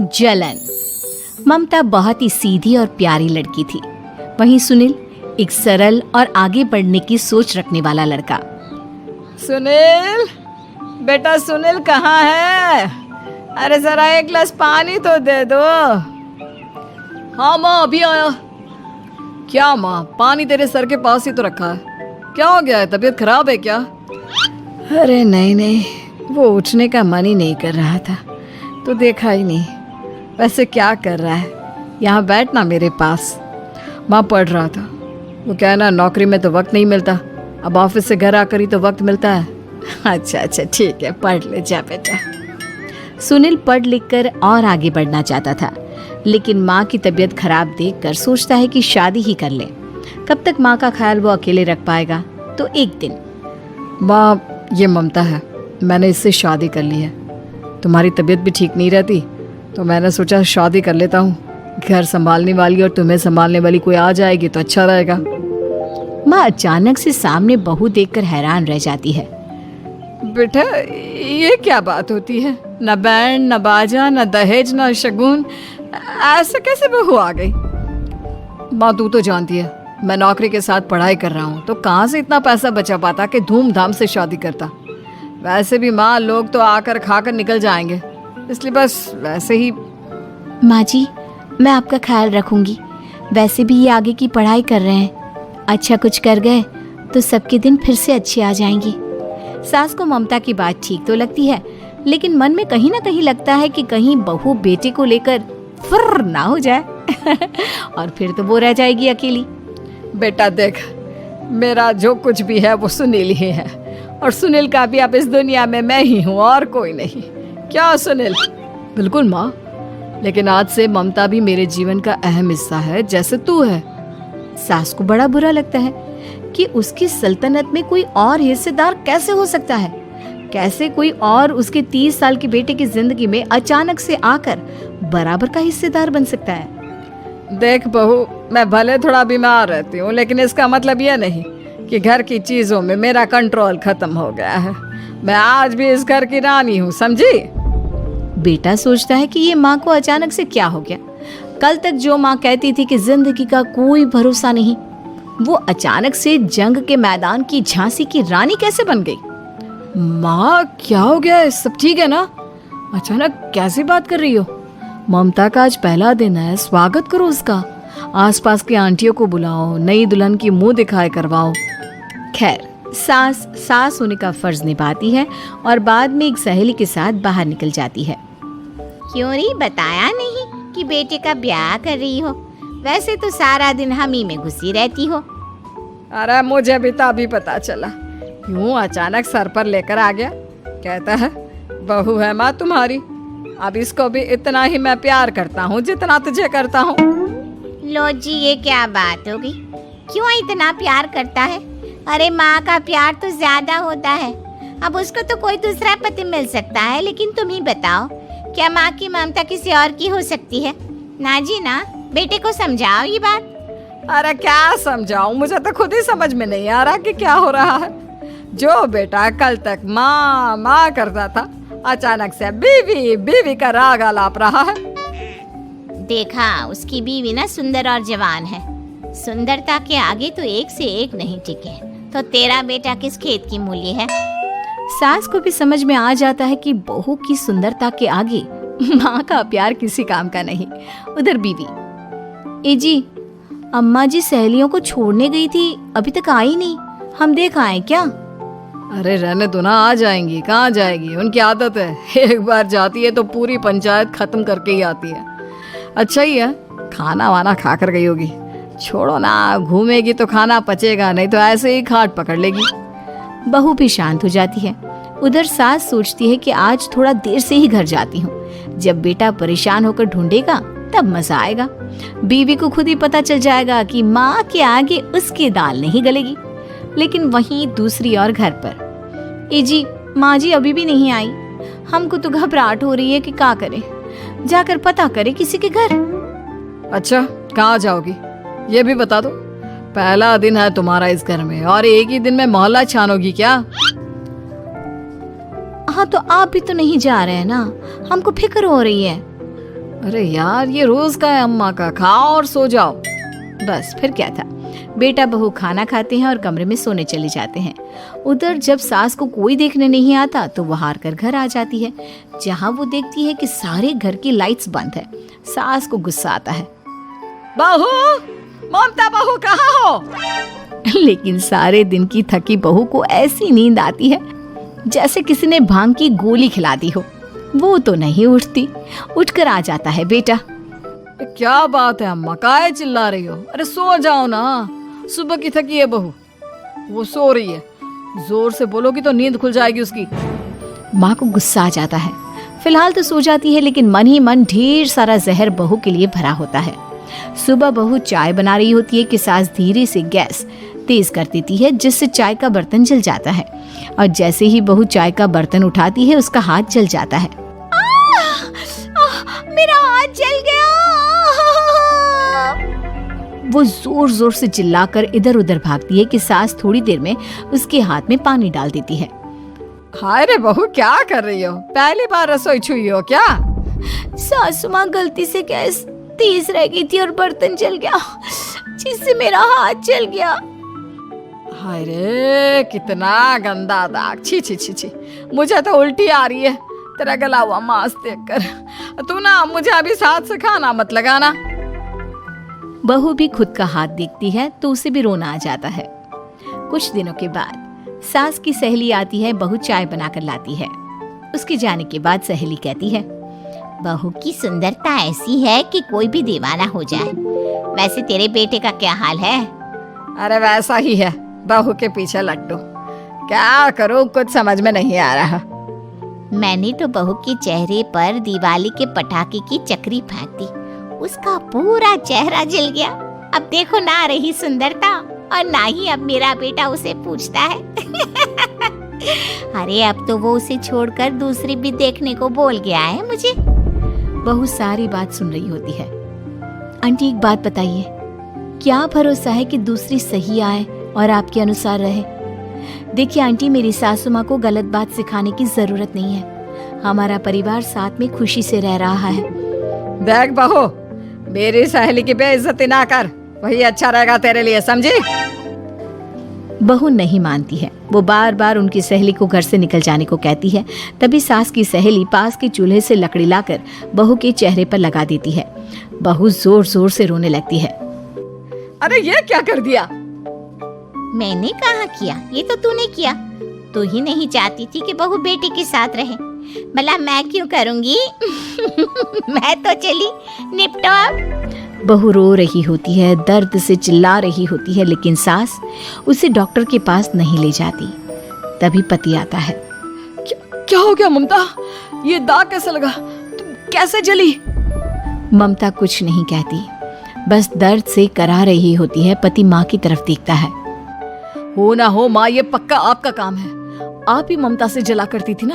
जलन। ममता बहुत ही सीधी और प्यारी लड़की थी। वहीं सुनील एक सरल और आगे बढ़ने की सोच रखने वाला लड़का। सुनील, बेटा सुनील कहाँ है? अरे जरा एक गिलास पानी तो दे दो। हाँ माँ, अभी आया। क्या माँ, पानी तेरे सर के पास ही तो रखा है। क्या हो गया है, तबीयत खराब है क्या? अरे नहीं नहीं, वो उठने का मन ही नहीं कर रहा था, तो देखा ही नहीं। वैसे क्या कर रहा है? यहाँ बैठना मेरे पास। माँ पढ़ रहा था। वो क्या है ना, नौकरी में तो वक्त नहीं मिलता, अब ऑफिस से घर आकर ही तो वक्त मिलता है। अच्छा अच्छा ठीक है, पढ़ ले जा बेटा। सुनील पढ़ लिख कर और आगे बढ़ना चाहता था, लेकिन माँ की तबीयत खराब देखकर सोचता है कि शादी ही कर ले। कब तक माँ का ख्याल वो अकेले रख पाएगा? तो एक दिन, माँ ये ममता है, मैंने इससे शादी कर ली है। तुम्हारी तबीयत भी ठीक नहीं रहती, तो मैंने सोचा शादी कर लेता हूँ। घर संभालने वाली और तुम्हें संभालने वाली कोई आ जाएगी तो अच्छा रहेगा। माँ अचानक से सामने बहू देखकर हैरान रह जाती है। बेटा ये क्या बात होती है? न बैंड, न बाजा, न दहेज, न शगुन, ऐसे कैसे बहू आ गई? माँ तू तो जानती है, मैं नौकरी के साथ पढ़ाई कर रहा हूँ, तो कहाँ से इतना पैसा बचा पाता कि धूमधाम से शादी करता। वैसे भी माँ, लोग तो आकर खाकर निकल जाएंगे, इसलिए बस वैसे ही। माँ जी, मैं आपका ख्याल रखूंगी। वैसे भी ये आगे की पढ़ाई कर रहे हैं, अच्छा कुछ कर गए तो सबके दिन फिर से अच्छे आ जाएंगे। सास को ममता की बात ठीक तो लगती है, लेकिन मन में कहीं ना कहीं लगता है कि कहीं बहू बेटे को लेकर फुर्र ना हो जाए और फिर तो वो रह जाएगी अकेली। बेटा देख, मेरा जो कुछ भी है वो सुनील ही है, और सुनील का भी अब इस दुनिया में मैं ही हूँ और कोई नहीं। क्या सुनील? बिल्कुल माँ, लेकिन आज से ममता भी मेरे जीवन का अहम हिस्सा है, जैसे तू है। सास को बड़ा बुरा लगता है कि उसकी सल्तनत में कोई और हिस्सेदार कैसे हो सकता है। कैसे कोई और उसके 30 साल के बेटे की जिंदगी में अचानक से आकर बराबर का हिस्सेदार बन सकता है। देख बहू, मैं भले थोड़ा बीमार रहती हूँ, लेकिन इसका मतलब यह नहीं कि घर की चीजों में मेरा कंट्रोल खत्म हो गया है। मैं आज भी इस घर की रानी हूँ, समझी? बेटा सोचता है कि ये माँ को अचानक से क्या हो गया। कल तक जो माँ कहती थी कि जिंदगी का कोई भरोसा नहीं, वो अचानक से जंग के मैदान की झांसी की रानी कैसे बन गई? माँ क्या हो गया? सब ठीक है ना? अचानक कैसी बात कर रही हो? ममता का आज पहला दिन है, स्वागत करो उसका। आसपास की आंटियों को बुलाओ, नई दुल्हन की मुंह दिखाई करवाओ। खैर, सास होने का फर्ज निभाती है और बाद में एक सहेली के साथ बाहर निकल जाती है। क्यों री, बताया नहीं कि बेटे का ब्याह कर रही हो? वैसे तो सारा दिन हम ही में घुसी रहती हो। अरे मुझे भी तो अभी पता चला, यूं अचानक सर पर लेकर आ गया। कहता है बहू है माँ तुम्हारी, अब इसको भी इतना ही मैं प्यार करता हूँ जितना तुझे करता हूँ। लो जी, ये क्या बात हो गई? क्यों इतना प्यार करता है? अरे माँ का प्यार तो ज्यादा होता है। अब उसको तो कोई दूसरा पति मिल सकता है, लेकिन तुम ही बताओ, क्या माँ की ममता किसी और की हो सकती है? ना जी ना, बेटे को समझाओ ये बात। अरे क्या समझाऊं, मुझे तो खुद ही समझ में नहीं आ रहा कि क्या हो रहा है। जो बेटा कल तक माँ माँ करता था, अचानक से बीवी बीवी का राग आलाप रहा है। देखा, उसकी बीवी ना सुंदर और जवान है। सुंदरता के आगे तो एक से एक नहीं टिके, तो तेरा बेटा किस खेत की मूली है? सास को भी समझ में आ जाता है कि बहू की सुंदरता के आगे माँ का प्यार किसी काम का नहीं। उधर बीवी, ए जी, अम्मा जी सहेलियों को छोड़ने गई थी, अभी तक आई नहीं, हम देख आए क्या? अरे रहने दो ना, आ जाएंगी। कहाँ जाएगी, उनकी आदत है, एक बार जाती है तो पूरी पंचायत खत्म करके ही आती है। अच्छा ही है, खाना वाना खा कर गई होगी। छोड़ो ना, घूमेगी तो खाना पचेगा, नहीं तो ऐसे ही खाट पकड़ लेगी। बहू भी शांत हो जाती है। उधर सास सोचती है कि आज थोड़ा देर से ही घर जाती हूँ, जब बेटा परेशान होकर ढूंढेगा तब मजा आएगा। बीवी को खुद ही पता चल जाएगा कि माँ के आगे उसकी दाल नहीं गलेगी। लेकिन वहीं दूसरी ओर घर पर, ए जी, माँ जी अभी भी नहीं आई, हमको तो घबराहट हो रही है कि क्या करें, जाकर पता करे किसी के घर। अच्छा, कहाँ जाओगी ये भी बता दो। पहला दिन है तुम्हारा इस घर में और एक ही दिन में मोहल्ला छानोगी क्या? हाँ, तो आप भी तो नहीं जा रहे हैं ना, हमको फिक्र हो रही है। अरे यार, ये रोज का है अम्मा का, खाओ और सो जाओ। बस फिर क्या था। बेटा बहू खाना खाते हैं और कमरे में सोने चले जाते हैं। उधर जब सास को कोई देखने नहीं आता तो वो हार कर घर आ जाती है, जहाँ वो देखती है कि सारे घर की लाइट्स बंद है। सास को गुस्सा आता है। बहू, ममता बहू कहाँ हो? लेकिन सारे दिन की थकी बहू को ऐसी नींद आती है जैसे किसी ने भांग की गोली खिला दी हो। वो तो नहीं उठती। उठकर आ जाता है बेटा। क्या बात है अम्मा, काहे चिल्ला रही हो? अरे सो जाओ ना, सुबह की थकी है बहू, वो सो रही है। जोर से बोलोगी तो नींद खुल जाएगी उसकी। माँ को गुस्सा आ जाता है। फिलहाल तो सो जाती है, लेकिन मन ही मन ढेर सारा जहर बहू के लिए भरा होता है। सुबह बहू चाय बना रही होती है कि सास धीरे से गैस तेज कर देती है, जिससे चाय का बर्तन जल जाता है। और जैसे ही बहू चाय का बर्तन उठाती है, उसका हाथ जल जाता है। मेरा हाथ जल गया। वो जोर जोर से चिल्लाकर इधर उधर भागती है कि सास थोड़ी देर में उसके हाथ में पानी डाल देती है। हाय रे बहू, क्या कर रही हो? पहली बार रसोई छुई हो क्या? सासू माँ गलती से गैस तेज रह गई थी और बर्तन जल गया, जिससे मेरा हाथ जल गया। हाय रे, कितना गंदा दाग। छी छी छी छी, मुझे तो उल्टी आ रही है तेरा गला हुआ मांस देखकर। तू ना मुझे अभी साथ से खाना मत लगाना। बहू भी खुद का हाथ देखती है तो उसे भी रोना आ जाता है। कुछ दिनों के बाद सास की सहेली आती है। बहू चाय बनाकर लाती है। उसके जाने के बाद सहेली कहती है, बहू की सुंदरता ऐसी है कि कोई भी दीवाना हो जाए। वैसे तेरे बेटे का क्या हाल है? अरे वैसा ही है, बहू के पीछे लट्टू। क्या करूं, कुछ समझ में नहीं आ रहा। मैंने तो बहू के चेहरे पर दिवाली के पटाखे की चक्री फेंक दी, उसका पूरा चेहरा जल गया। अब देखो ना रही सुंदरता, और ना ही अब मेरा बेटा उसे पूछता है। अरे अब तो वो उसे छोड़कर दूसरी भी देखने को बोल गया है मुझे। बहू सारी बात सुन रही होती है। आंटी एक बात बताइए, क्या भरोसा है कि दूसरी सही आए और आपके अनुसार रहे? देखिए आंटी, मेरी सासू माँ को गलत बात सिखाने की जरूरत नहीं है। हमारा परिवार साथ में खुशी से रह रहा है। देख बहू, मेरी सहेली की बेइज्जती ना कर, वही अच्छा रहेगा तेरे लिए, समझी? बहू नहीं मानती है। वो बार बार उनकी सहेली को घर से निकल जाने को कहती है। तभी सास की सहेली पास के चूल्हे से लकड़ी लाकर बहू के चेहरे पर लगा देती है। बहू जोर जोर से रोने लगती है। अरे ये क्या कर दिया? मैंने कहा किया, ये तो तूने किया। तू ही नहीं चाहती थी कि बहू बेटी के साथ रहे, भला मैं क्यों करूंगी? मैं तो चली, निपटो अब। बहू रो रही होती है, दर्द से चिल्ला रही होती है, लेकिन सास उसे डॉक्टर के पास नहीं ले जाती। तभी पति आता है। क्या हो गया ममता? ये दाग कैसे लगा? तुम कैसे जली? ममता कुछ नहीं कहती, बस दर्द से करा रही होती है। पति माँ की तरफ देखता है। हो ना हो माँ, ये पक्का आपका काम है। आप ही ममता से जला करती थी ना।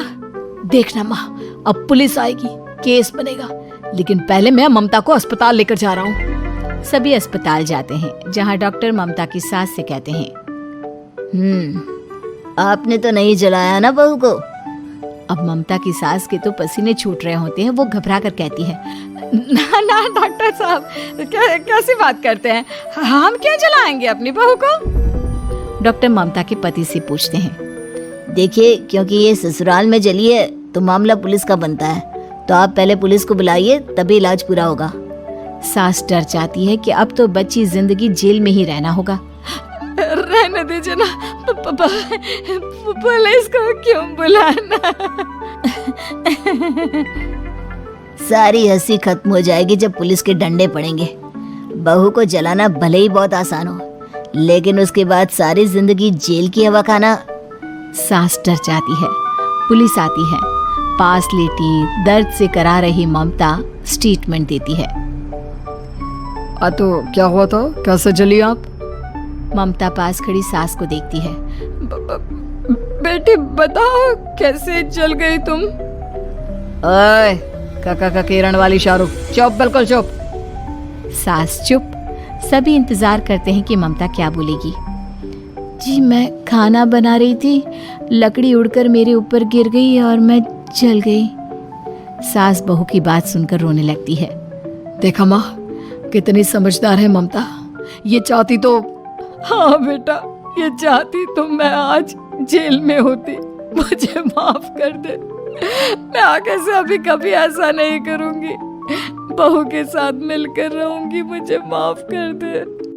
देखना माँ, अब पुलिस आएगी, केस बनेगा, लेकिन पहले मैं ममता को अस्पताल लेकर जा रहा हूँ। सभी अस्पताल जाते हैं, जहाँ डॉक्टर ममता की सास से कहते हैं, आपने तो नहीं जलाया ना बहू को? अब ममता की सास के तो पसीने छूट रहे होते हैं। वो घबरा कर कहती है, ना ना डॉक्टर साहब, कैसी बात करते हैं? हम क्या जलाएंगे अपनी बहू को? डॉक्टर ममता के पति से पूछते हैं, देखिए, क्योंकि ये ससुराल में जली है तो मामला पुलिस का बनता है, तो आप पहले पुलिस को बुलाइए, तभी इलाज पूरा होगा। सास डर जाती है कि अब तो बच्ची जिंदगी जेल में ही रहना होगा। रहने दीजिए ना, पुलिस को क्यों बुलाना? सारी हंसी खत्म हो जाएगी जब पुलिस के डंडे पड़ेंगे। बहू को जलाना भले ही बहुत आसान हो, लेकिन उसके बाद सारी जिंदगी जेल की हवा खाना। सास डर जाती है। पुलिस आती है। पास लेटी दर्द से करा रही ममता स्टेटमेंट देती है। तो क्या हुआ था? कैसे जली आप? ममता पास खड़ी सास को देखती है। बेटी बताओ, कैसे जल गई तुम? ओए, काका का किरण वाली शाहरुख, चुप, बिल्कुल चुप। सास चुप। सभी इंतजार करते हैं कि ममता क्या बोलेगी। जी मैं खाना बना रही थी, लकड़ी उड़कर मेरे ऊपर गिर गई और मैं जल गई। सास बहू की बात सुनकर रोने लगती है। देखा माँ, कितनी समझदार है ममता। ये चाहती तो, हाँ बेटा, ये चाहती तो मैं आज जेल में होती। मुझे माफ कर दे। मैं आगे से अभी कभी ऐसा नहीं करूंगी। बहू के साथ मिलकर रहूंगी। मुझे माफ कर दे।